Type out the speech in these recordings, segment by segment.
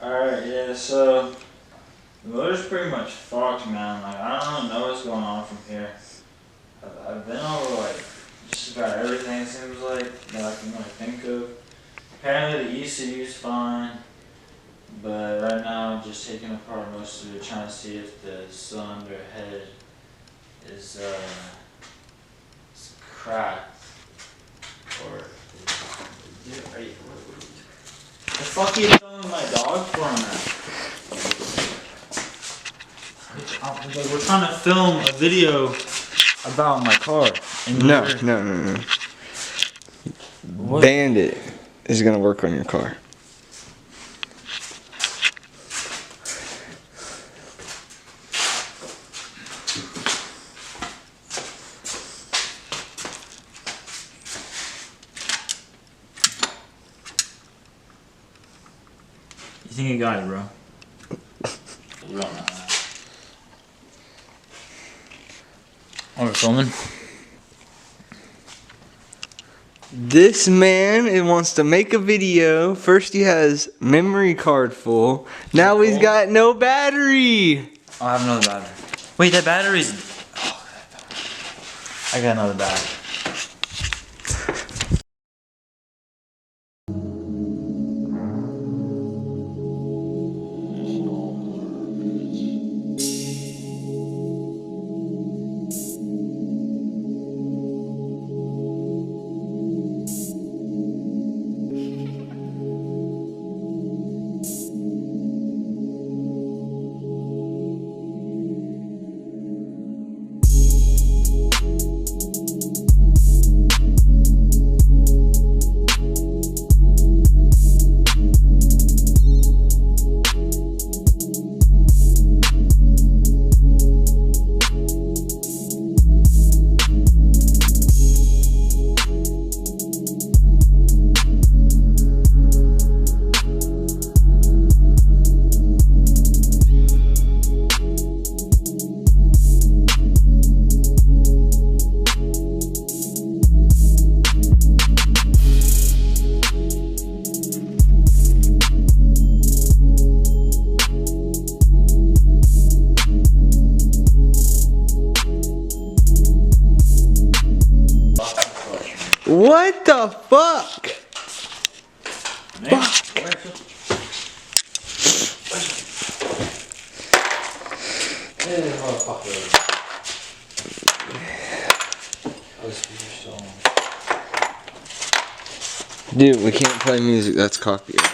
Alright, yeah, so the motor's pretty much fucked, man. Like, I don't know what's going on from here. I've been over, like, just about everything, it seems like, that I can really think of. Apparently the ECU's fine, but right now I'm just taking apart most of it, trying to see if the cylinder head is cracked. Or, are you, the fuck are you filming my dog for, man? Like, we're trying to film a video about my car. No. What? Bandit is gonna work on your car. You think you got it, bro? You don't know that. Oh, we're filming? This man wants to make a video. First he has memory card full. Now he's got no battery. Oh, I have another battery. Wait, that battery's... Oh, I got another battery. What the fuck? Fuck. Dude, we can't play music, that's copyright.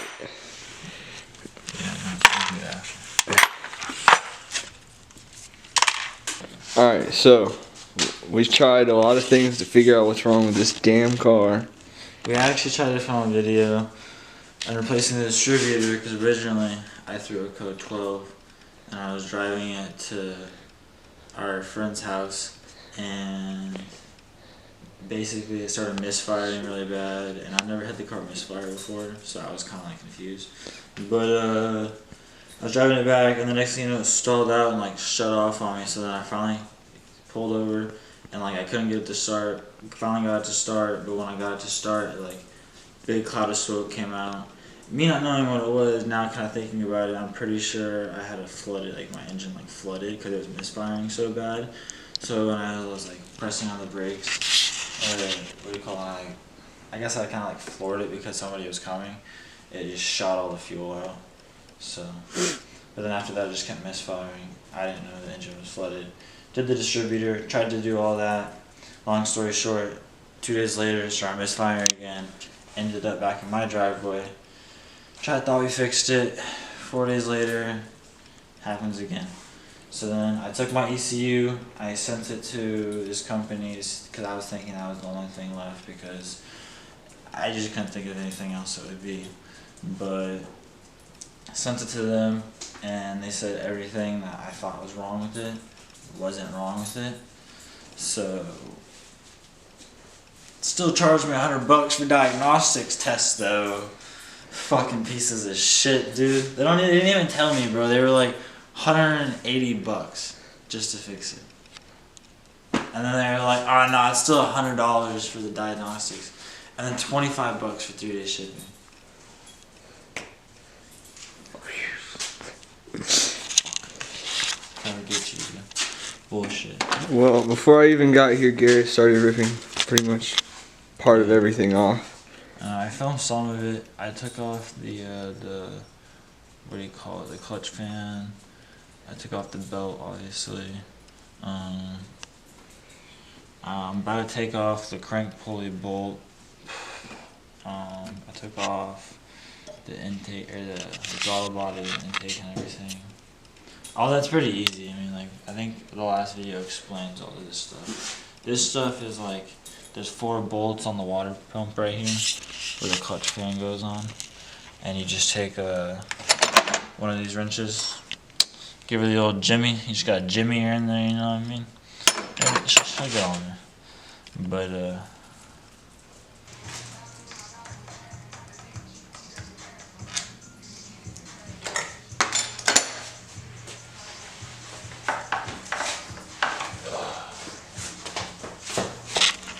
Alright, so we've tried a lot of things to figure out what's wrong with this damn car. We actually tried to film a video and replacing the distributor because originally I threw a code 12 and I was driving it to our friend's house and basically it started misfiring really bad, and I've never had the car misfire before, so I was kind of like confused. But I was driving it back, and the next thing you know, it stalled out and like shut off on me. So then I finally pulled over, and like I couldn't get it to start. Finally got it to start, but when I got it to start, like big cloud of smoke came out. Me not knowing what it was, now kind of thinking about it, I'm pretty sure I had a flooded, like my engine like flooded because it was misfiring so bad. So when I was like pressing on the brakes, what do you call it? I guess I kind of like floored it because somebody was coming. It just shot all the fuel out. So, but then after that, it just kept misfiring. I didn't know the engine was flooded. Did the distributor, tried to do all that. Long story short, 2 days later, it started misfiring again. Ended up back in my driveway. Thought we fixed it. 4 days later, happens again. So then I took my ECU, I sent it to this company because I was thinking that was the only thing left because I just couldn't think of anything else it would be. But I sent it to them and they said everything that I thought was wrong with it wasn't wrong with it. So still charged me $100 for diagnostics tests though. Fucking pieces of shit, dude. They didn't even tell me, bro. They were like $180 just to fix it. And then they were like, oh no, it's still $100 for the diagnostics. And then $25 for 3-day shipping. bullshit. Well, before I even got here, Garrett started ripping pretty much part of everything off. I filmed some of it. I took off the what do you call it? The clutch fan. I took off the belt, obviously. I'm about to take off the crank pulley bolt. I took off the intake or the throttle body intake and everything. All that's pretty easy. I mean, like, I think the last video explains all of this stuff. This stuff is like, there's 4 bolts on the water pump right here where the clutch fan goes on, and you just take one of these wrenches, give her the old jimmy. You just got a jimmy here in there, you know what I mean? And she'll get on there. But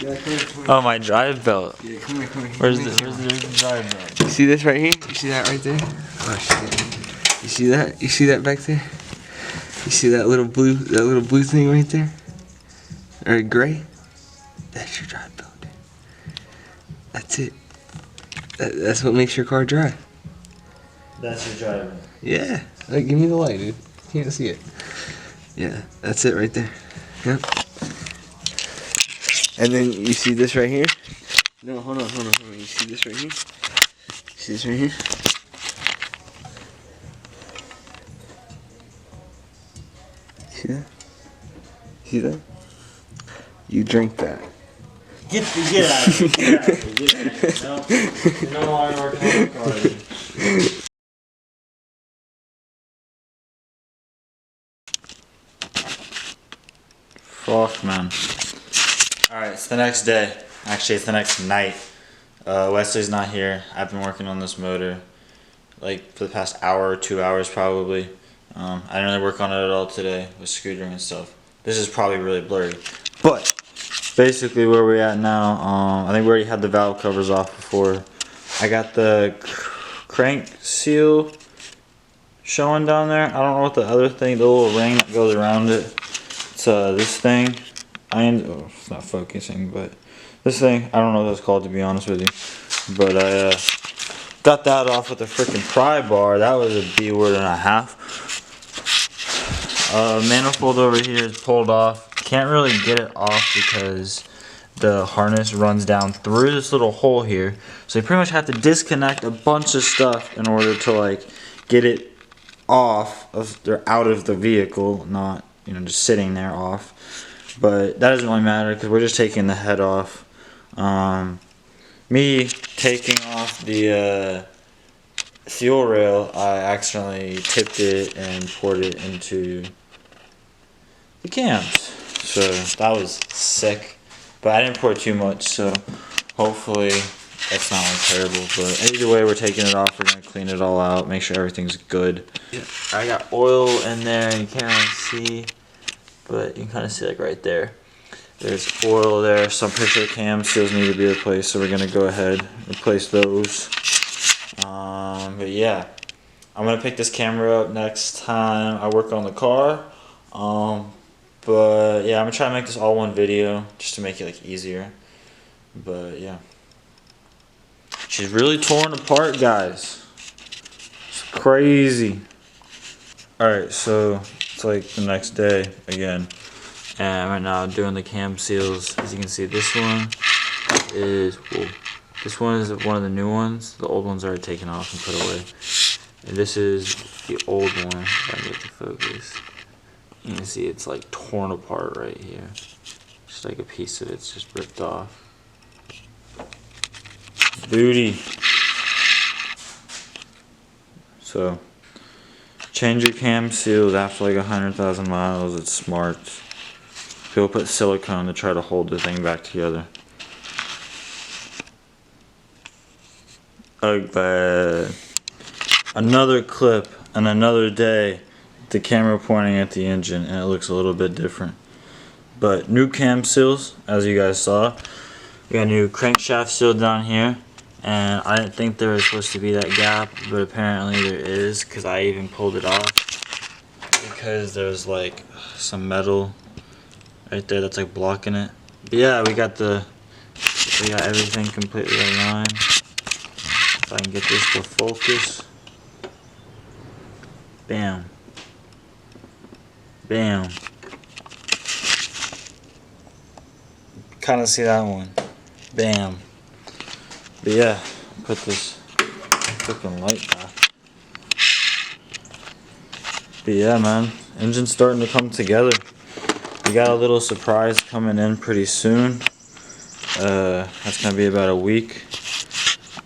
Yeah, come here. oh, my drive belt. Yeah, come here. Where's the drive belt? You see this right here? You see that right there? Oh shit. You see that? You see that back there? You see that little blue thing right there? Or gray? That's your drive belt. That's it. That's what makes your car drive. That's your drive belt. Yeah. Like, give me the light, dude. Can't see it. Yeah, that's it right there. Yep. And then you see this right here? No, hold on. You see this right here? See this right here? See that? See that? You drink that. Get out of here. Get out of here. No longer working on the car. Fuck, man. Alright, it's the next day. Actually, it's the next night. Wesley's not here. I've been working on this motor like for the past hour or 2 hours probably. I didn't really work on it at all today with scootering and stuff. This is probably really blurry. But basically where we're at now, I think we already had the valve covers off before. I got the crank seal showing down there. I don't know what the other thing, the little ring that goes around it. It's this thing. Oh, it's not focusing, but this thing, I don't know what it's called, to be honest with you. But I got that off with a freaking pry bar. That was a B word and a half. Manifold over here is pulled off. Can't really get it off because the harness runs down through this little hole here. So you pretty much have to disconnect a bunch of stuff in order to like get it off of or out of the vehicle, not, you know, just sitting there off. But that doesn't really matter because we're just taking the head off. Me taking off the fuel rail, I accidentally tipped it and poured it into the cams. So that was sick. But I didn't pour too much, so hopefully that's not like terrible. But either way, we're taking it off. We're going to clean it all out, make sure everything's good. Yeah, I got oil in there, you can't really see. But you can kind of see like right there. There's oil there, so I'm pretty sure the cam seals need to be replaced, so we're going to go ahead and replace those. But yeah, I'm going to pick this camera up next time I work on the car. But yeah, I'm going to try to make this all one video, just to make it like easier. But yeah. She's really torn apart, guys. It's crazy. Alright, so it's like the next day again, and right now I'm doing the cam seals. As you can see, this one is one of the new ones. The old ones are taken off and put away, and this is the old one. If I can get the focus, you can see it's like torn apart right here. Just like a piece of it's just ripped off. Booty. So change your cam seals after like 100,000 miles. It's smart. People put silicone to try to hold the thing back together. Another clip and another day. The camera pointing at the engine, and it looks a little bit different. But new cam seals, as you guys saw. We got a new crankshaft seal down here. And I didn't think there was supposed to be that gap, but apparently there is, because I even pulled it off because there's like some metal right there that's like blocking it. But yeah, we got everything completely aligned. If I can get this to focus. Bam. Bam. Kind of see that one. Bam. But yeah, put this freaking light back. But yeah, man, engine's starting to come together. We got a little surprise coming in pretty soon. That's gonna be about a week.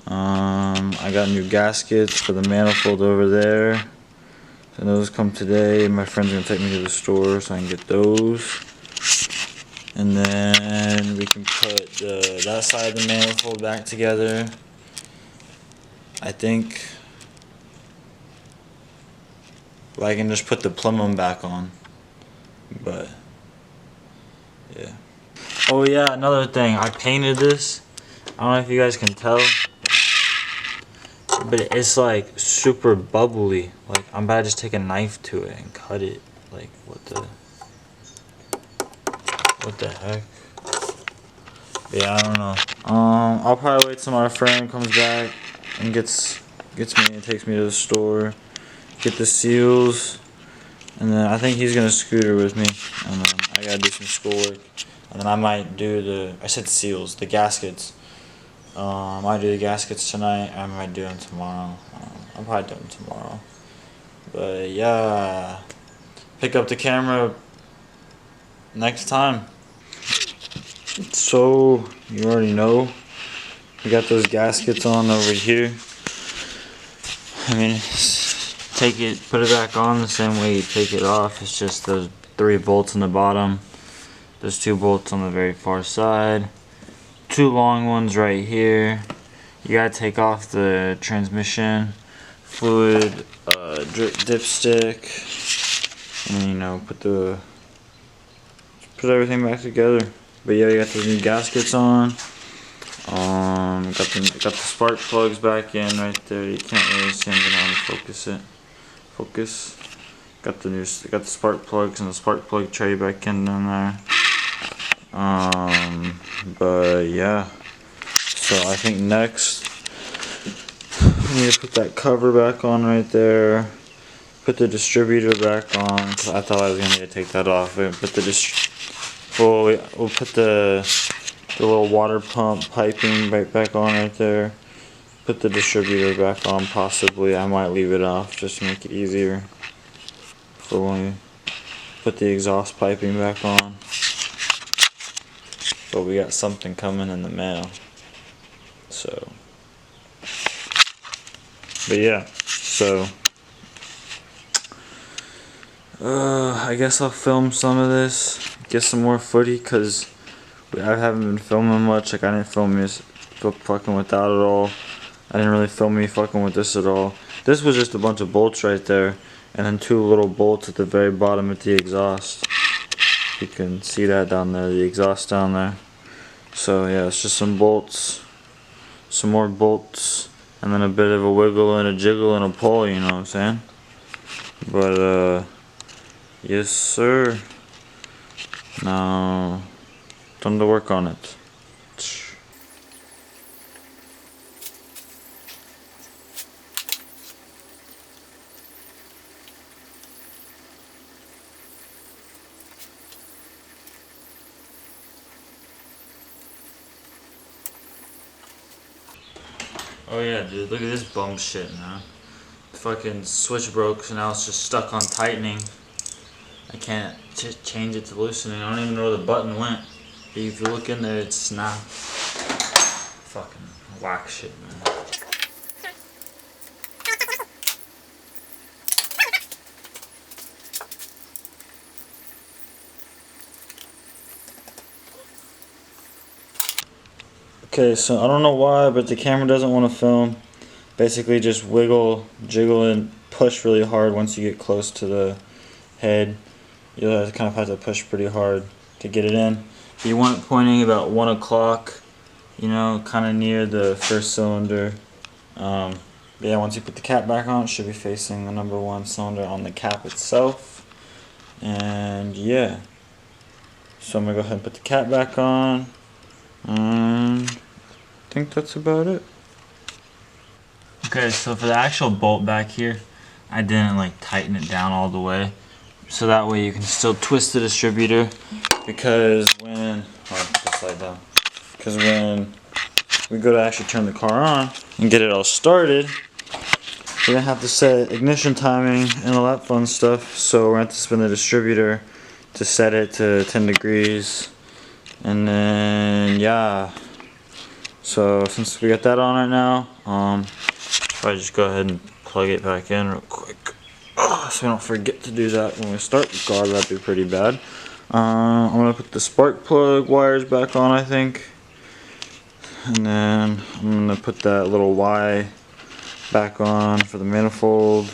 I got new gaskets for the manifold over there. So those come today. My friend's gonna take me to the store so I can get those. And then we can put that side of the manifold back together. I think I can just put the plumbing back on. But yeah. Oh yeah, another thing. I painted this. I don't know if you guys can tell, but it's like super bubbly. Like I'm about to just take a knife to it and cut it. Like what the heck? Yeah, I don't know. I'll probably wait till my friend comes back and gets me and takes me to the store, get the seals, and then I think he's gonna scooter with me, and then I gotta do some schoolwork, and then I might do I said seals, the gaskets. I might do the gaskets tonight. I might do them tomorrow. I'll probably do them tomorrow. But yeah, pick up the camera next time. So you already know we got those gaskets on over here. I mean, put it back on the same way you take it off. It's just those 3 bolts on the bottom. There's 2 bolts on the very far side. 2 long ones right here. You gotta take off the transmission fluid dipstick, and then, you know, put everything back together. But yeah, we got those new gaskets on. Got the spark plugs back in right there. You can't really see them, gonna unfocus it. Focus. Got the spark plugs and the spark plug tray back in there. But yeah. So I think next we need to put that cover back on right there. Put the distributor back on. I thought I was gonna need to take that off. We'll put the little water pump piping right back on right there. Put the distributor back on possibly. I might leave it off just to make it easier for when we put the exhaust piping back on. But we got something coming in the mail. So. But yeah, so. I guess I'll film some of this. Get some more footy because I haven't been filming much. Like I didn't film me fucking with that at all. I didn't really film me fucking with this at all. This was just a bunch of bolts right there, and then 2 little bolts at the very bottom at the exhaust. You can see that down there, the exhaust down there. So yeah, it's just some bolts, some more bolts, and then a bit of a wiggle and a jiggle and a pull. You know what I'm saying? But yes sir. Now, time to work on it. Oh yeah, dude, look at this bum shit, man. Fucking switch broke, so now it's just stuck on tightening. I can't just change it to loosening. I don't even know where the button went. If you look in there, it's snapped. Fucking whack shit, man. Okay, so I don't know why, but the camera doesn't want to film. Basically just wiggle, jiggle, and push really hard once you get close to the head. You'll kind of have to push pretty hard to get it in. You want it pointing about 1 o'clock, you know, kind of near the first cylinder. Yeah, once you put the cap back on, it should be facing the #1 cylinder on the cap itself. And yeah. So I'm gonna go ahead and put the cap back on. I think that's about it. Okay, so for the actual bolt back here, I didn't like tighten it down all the way. So that way you can still twist the distributor, because when we go to actually turn the car on and get it all started, we're gonna have to set ignition timing and all that fun stuff. So we're gonna have to spin the distributor to set it to 10 degrees, and then yeah. So since we got that on right now, if I just go ahead and plug it back in real quick, so we don't forget to do that when we start the car. That'd be pretty bad. I'm gonna put the spark plug wires back on, I think, and then I'm gonna put that little Y back on for the manifold.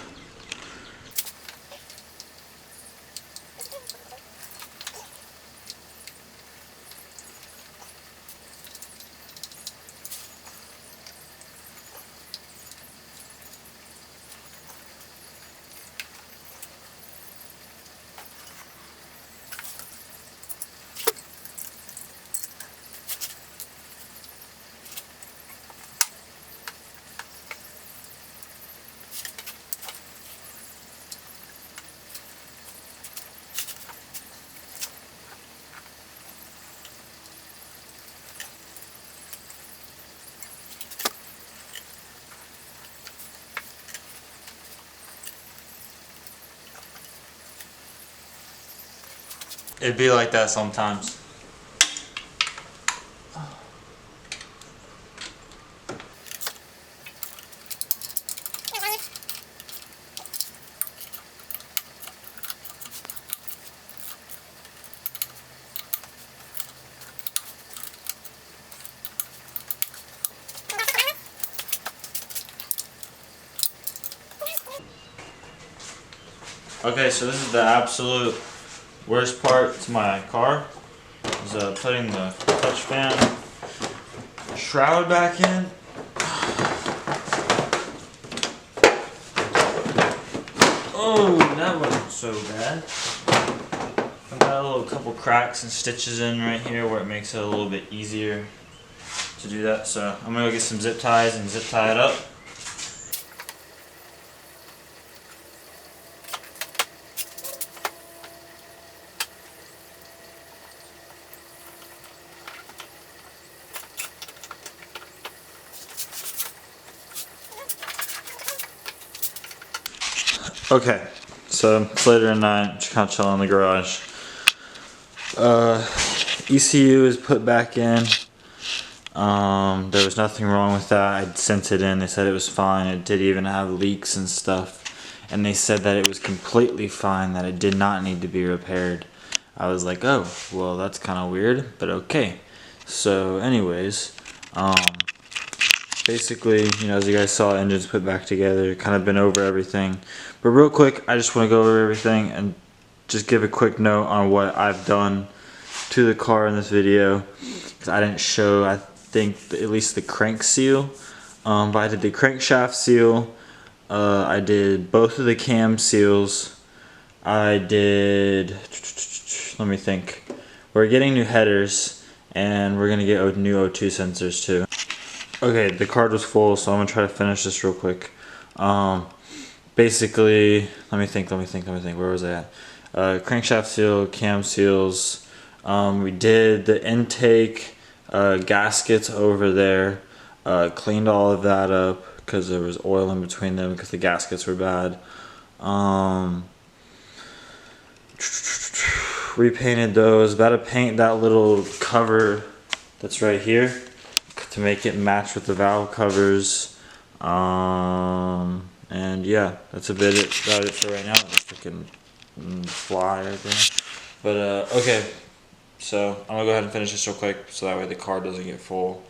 It'd be like that sometimes. Okay, so this is the absolute worst part to my car, is putting the clutch fan shroud back in. Oh, that wasn't so bad. I've got a little couple cracks and stitches in right here where it makes it a little bit easier to do that. So I'm gonna go get some zip ties and zip tie it up. Okay, so it's later at night, just kind of chilling in the garage. ECU is put back in. There was nothing wrong with that. I sent it in. They said it was fine. It did even have leaks and stuff. And they said that it was completely fine, that it did not need to be repaired. I was like, oh, well, that's kind of weird, but okay. So anyways, basically, you know, as you guys saw, engines put back together, kind of been over everything. But real quick, I just want to go over everything and just give a quick note on what I've done to the car in this video, because I didn't show, I think, at least the crank seal. But I did the crankshaft seal, I did both of the cam seals, I did, let me think, we're getting new headers, and we're going to get new O2 sensors too. Okay, the card was full, so I'm going to try to finish this real quick. Basically, let me think, where was I at? Crankshaft seal, cam seals, we did the intake gaskets over there, cleaned all of that up because there was oil in between them because the gaskets were bad. Repainted those, about to paint that little cover that's right here to make it match with the valve covers. And yeah, that's about it for right now. The freaking fly right there. But okay, so I'm gonna go ahead and finish this real quick so that way the car doesn't get full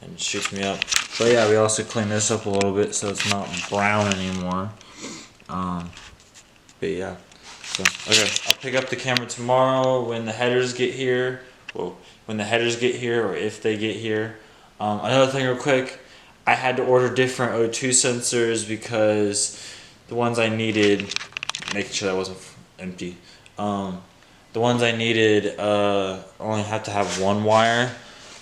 and shoots me up. But yeah, we also cleaned this up a little bit so it's not brown anymore. But yeah, so okay, I'll pick up the camera tomorrow when the headers get here. Well, when the headers get here, or if they get here. Another thing real quick, I had to order different O2 sensors because the ones I needed, making sure that wasn't empty, The ones I needed only have to have one wire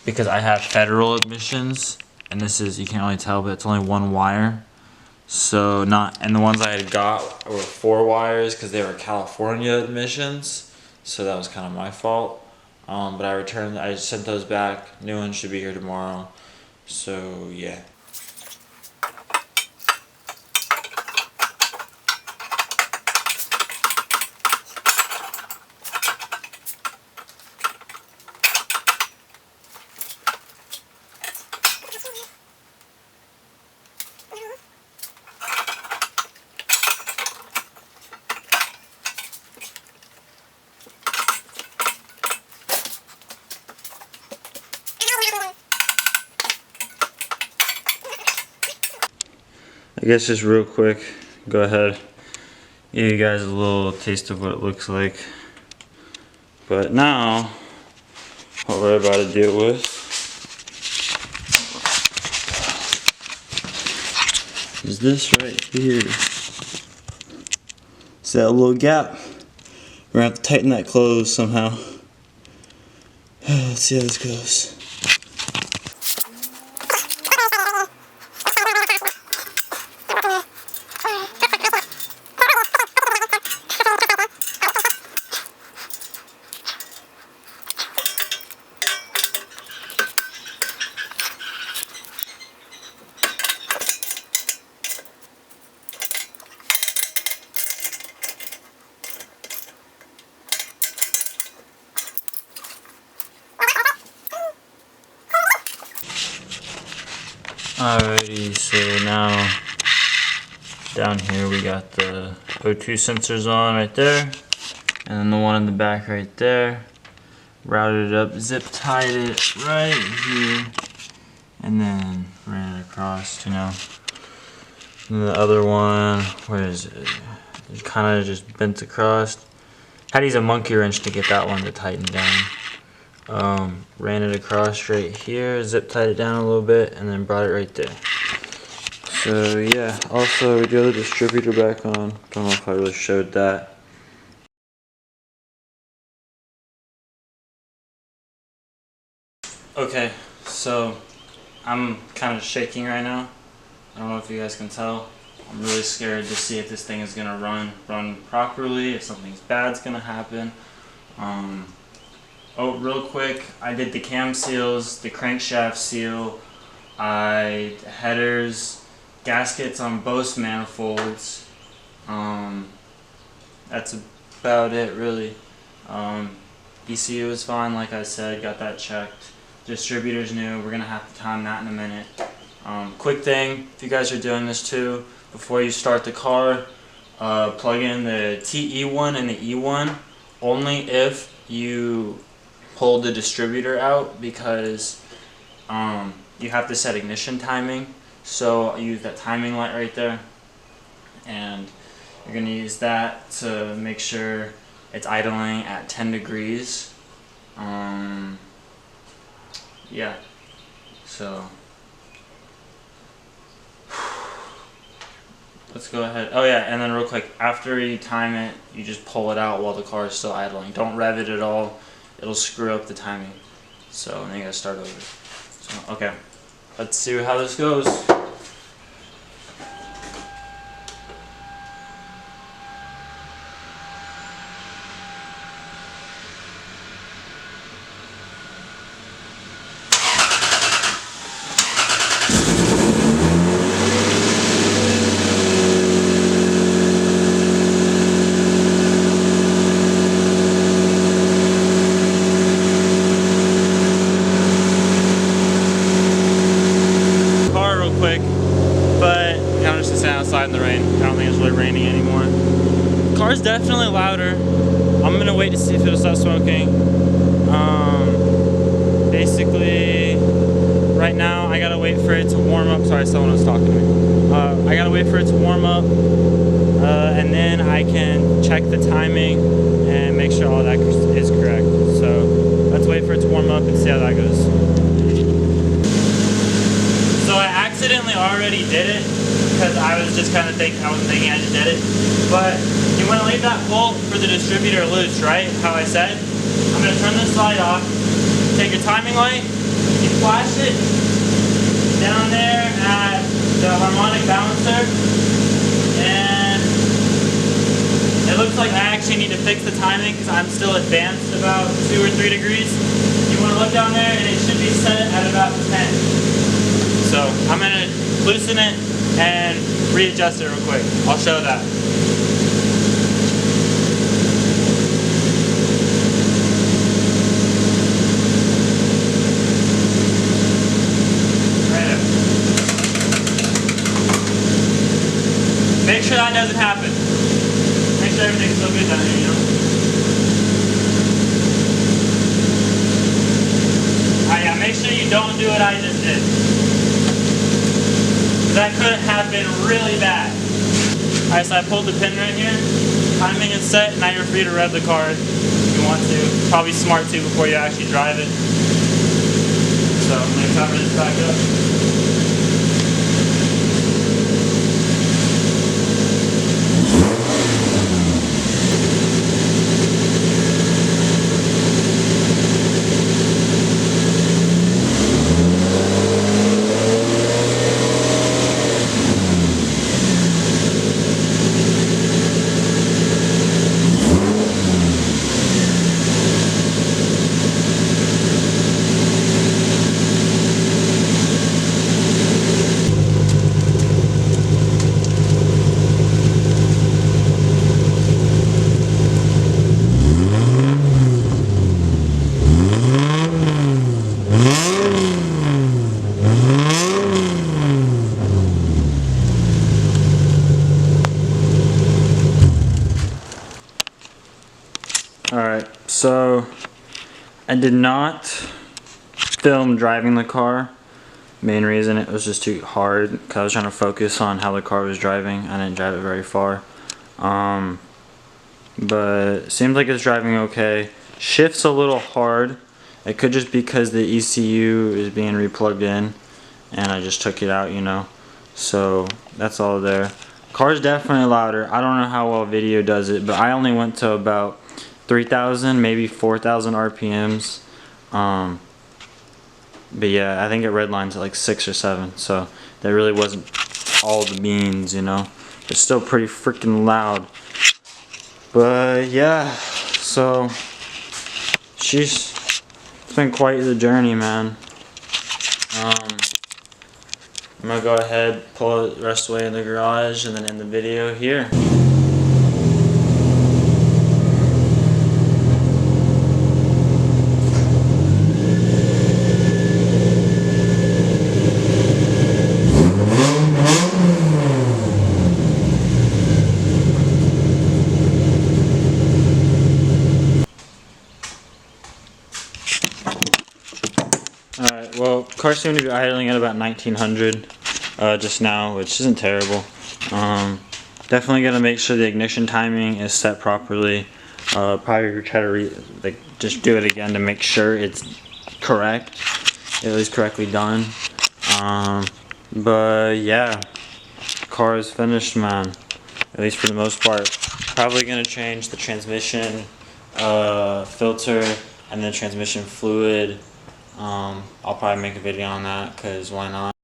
because I have federal admissions, and this is, you can't really tell, but it's only one wire. So and the ones I had got were 4 wires because they were California admissions, so that was kind of my fault. But I sent those back. New ones should be here tomorrow. So yeah. I guess just real quick, go ahead, give you guys a little taste of what it looks like. But now, what we're about to deal with is this right here. See that little gap? We're gonna have to tighten that closed somehow. Let's see how this goes. Alrighty, so now down here we got the O2 sensors on right there, and then the one in the back right there. Routed it up, zip tied it right here, and then ran it across, you know. And the other one, where is it? It kind of just bent across. Had to use a monkey wrench to get that one to tighten down. Ran it across right here, zip tied it down a little bit, and then brought it right there. So yeah, also we got the distributor back on. Don't know if I really showed that. Okay, so I'm kind of shaking right now. I don't know if you guys can tell. I'm really scared to see if this thing is gonna run properly, if something's bad's gonna happen. Oh, real quick, I did the cam seals, the crankshaft seal, headers, gaskets on both manifolds. That's about it, really. ECU is fine, like I said, got that checked. Distributor's new, we're gonna have to time that in a minute. Quick thing, if you guys are doing this too, before you start the car, plug in the TE1 and the E1 only if you pull the distributor out, because you have to set ignition timing. So use that timing light right there, and you're going to use that to make sure it's idling at 10 degrees. Yeah, so let's go ahead. Oh yeah, and then real quick, after you time it, you just pull it out while the car is still idling. Don't rev it at all. It'll screw up the timing. So then you gotta start over. So, okay, let's see how this goes. Quick, but I'm just gonna stand outside in the rain. I don't think it's really raining anymore. The car's definitely louder. I'm gonna wait to see if it'll stop smoking. Basically, right now I gotta wait for it to warm up. Sorry, someone was talking to me. I gotta wait for it to warm up, and then I can check the timing and make sure all that is correct. So let's wait for it to warm up and see how that goes. So I accidentally already did it because I was just kind of thinking, I wasn't thinking I just did it. But you want to leave that bolt for the distributor loose, right? How I said. I'm going to turn this slide off. Take your timing light. You flash it down there at the harmonic balancer. And it looks like I actually need to fix the timing because I'm still advanced about 2 or 3 degrees. You want to look down there and it should be set at about 10. So I'm going to loosen it and readjust it real quick. I'll show that. Make sure that doesn't happen. Make sure everything's still good down here, you know? Alright, yeah, make sure you don't do what I just did. That could have been really bad. Alright, so I pulled the pin right here. Timing is set. Now you're free to rev the car if you want to. Probably smart to before you actually drive it. So I'm going to cover this back up. Alright, so I did not film driving the car. Main reason, it was just too hard because I was trying to focus on how the car was driving. I didn't drive it very far. But it seems like it's driving okay. Shift's a little hard. It could just be because the ECU is being replugged in and I just took it out, you know. So that's all there. Car's definitely louder. I don't know how well video does it, but I only went to about 3,000, maybe 4,000 RPMs. But yeah, I think it redlines at like 6 or 7, so that really wasn't all the beans, you know. It's still pretty freaking loud. But yeah, so it's been quite the journey, man. I'm gonna go ahead, pull it the rest of the way in the garage, and then end the video here. Alright, well, car's seem to be idling at about 1900 just now, which isn't terrible. Definitely gonna make sure the ignition timing is set properly. Probably try to just do it again to make sure it's correct, at least correctly done. But yeah, car is finished, man. At least for the most part. Probably gonna change the transmission filter and the transmission fluid. I'll probably make a video on that because why not.